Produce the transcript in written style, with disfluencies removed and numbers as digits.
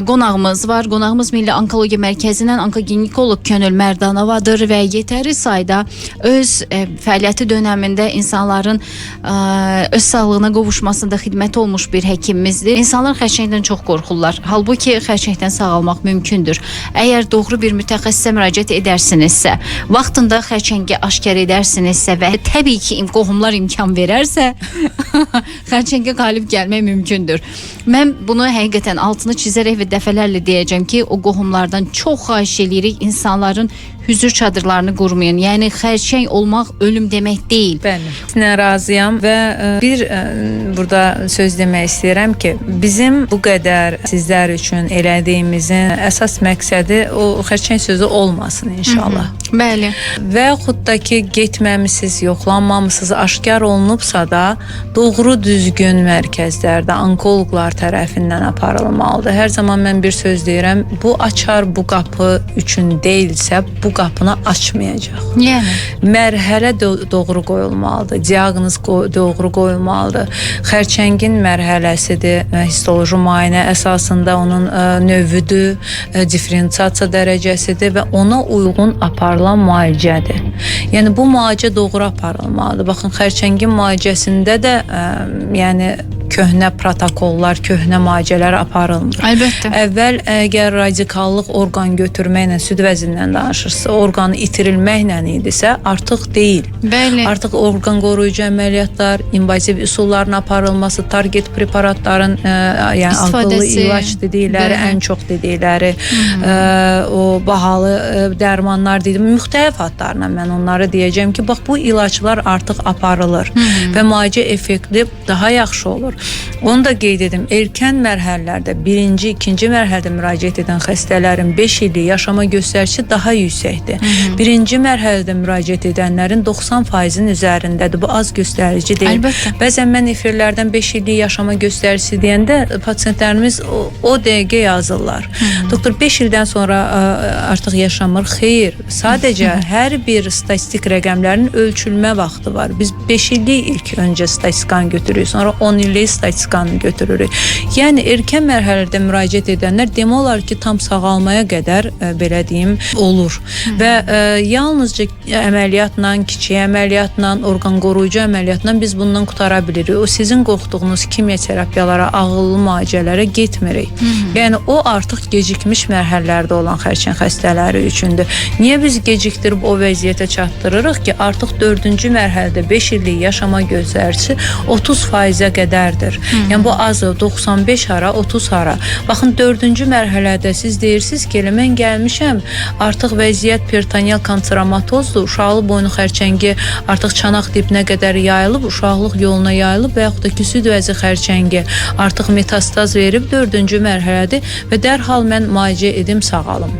qonağımız var. Qonağımız Milli Onkologiya Mərkəzindən onkoginekolog Könül Mərdanovadır və yetəri sayda öz fəaliyyəti dönəmində insanların öz sağlığına qovuşmasında xidmət olmuş bir həkimimizdir. İnsanlar xərçəngdən çox qorxurlar. Halbuki xərçəngdən sağalmaq mümkündür. Əgər doğru bir mütəxəssisə müraciət edərsinizsə, vaxtında xərçəngi aşkar edərsinizsə və təbii ki, qohumlar imkan verərsə, xərçəngə qalib gəlmək mümkündür. Mən bunu həqiqətən altını çizərək və dəfələrlə deyəcəm ki, o qohumlardan çox xahiş edirik insanların hüzür çadırlarını qurmayın. Yəni xərçəng olmaq ölüm demək deyil. Bəli. Sizlə razıyam və bir burada söz demək istəyirəm ki, bizim bu qədər sizlər üçün elədiyimizin əsas məqsədi o xərçəng sözü olmasın inşallah. Bəli. Və yaxud da ki, getməmisiniz, yoxlanmamısınız, aşkar olunubsa da doğru düzgün mərkəzlərdə onkoloqlar tərəfindən aparılmalıdır. Hər zaman mən bir söz deyirəm, bu açar bu qapı üçün deyilsə, bu qapını açmayacaq. Yəni Mərhələ doğru qoyulmalıdır, diaqnoz doğru qoyulmalıdır. Xərçəngin mərhələsidir, histoloji müayinə əsasında onun növüdür, diferensiasiya dərəcəsidir və ona uyğun aparılan müalicədir. Yəni bu müalicə doğru aparılmalıdır. Baxın, xərçəngin müalicəsində də yəni köhnə protokollar, köhnə müalicələr aparılmır. Əlbəttə. Əvvəl əgər radikallıq orqan götürməklə, süd vəzindən danışırsa, orqanı itirilməklə idisə, artıq deyil. Bəli. Artıq orqan qoruyucu əməliyyatlar, invaziv üsulların aparılması, target preparatların, yəni ağıllı ilaç dedikləri, ən çox dedikləri, o bahalı dərmanlar dedim, müxtəlif adlarla mən onları deyəcəm ki, bax bu ilaçlar artıq aparılır və müalicə effekti daha yaxşı olur. Onu da qeyd edim, erkən mərhələlərdə, birinci, ikinci mərhələdə müraciət edən xəstələrin 5 illik yaşama göstəricisi daha yüksəkdir. Birinci mərhələdə müraciət edənlərin 90%-in üzərindədir. Bu az göstərici deyil. Əlbəttə. Bəzən mən efirlərdən 5 illik yaşama göstəricisi deyəndə pasientlərimiz o dəqiqə yazırlar. Doktor 5 ildən sonra artıq yaşamır. Xeyr, sadəcə hər bir statistik rəqəmlərin ölçülmə vaxtı var. Biz 5 illik ilk öncə statistikanı götürürük, sonra 10 illik statistikanı götürürük. Yəni erkən mərhələdə müraciət edənlər demək olar ki, tam sağalmaya qədər belə deyim olur. Və yalnızca əməliyyatla, kiçik əməliyyatla, orqan qoruyucu əməliyyatla biz bundan qutara bilirik. O sizin qorxduğunuz kimya terapiyalara, ağıllı müalicələrə getmirik. Yəni o artıq gecikmiş mərhələlərdə olan xərçəng xəstələri üçündür. Niyə biz gecikdirib o vəziyyətə çatdırırıq ki, artıq 4-cü mərhələdə 5 illik yaşama göstəricisi 30%-ə qədərdir. Yəni bu azdır, 95 hara, 30 hara. Baxın, 4-cü mərhələdə siz deyirsiniz ki, elə mən gəlmişəm, artıq vəziyyət peritoneal kanseromatozdur, uşaqlıq boynu xərçəngi artıq çanaq dibinə qədər yayılıb, uşaqlıq yoluna yayılıb və yaxud da ki, süd vəzi xərçəngi artıq metastaz verib 4-cü mərhələdir və dərhal mən müalicə edim, sağalım.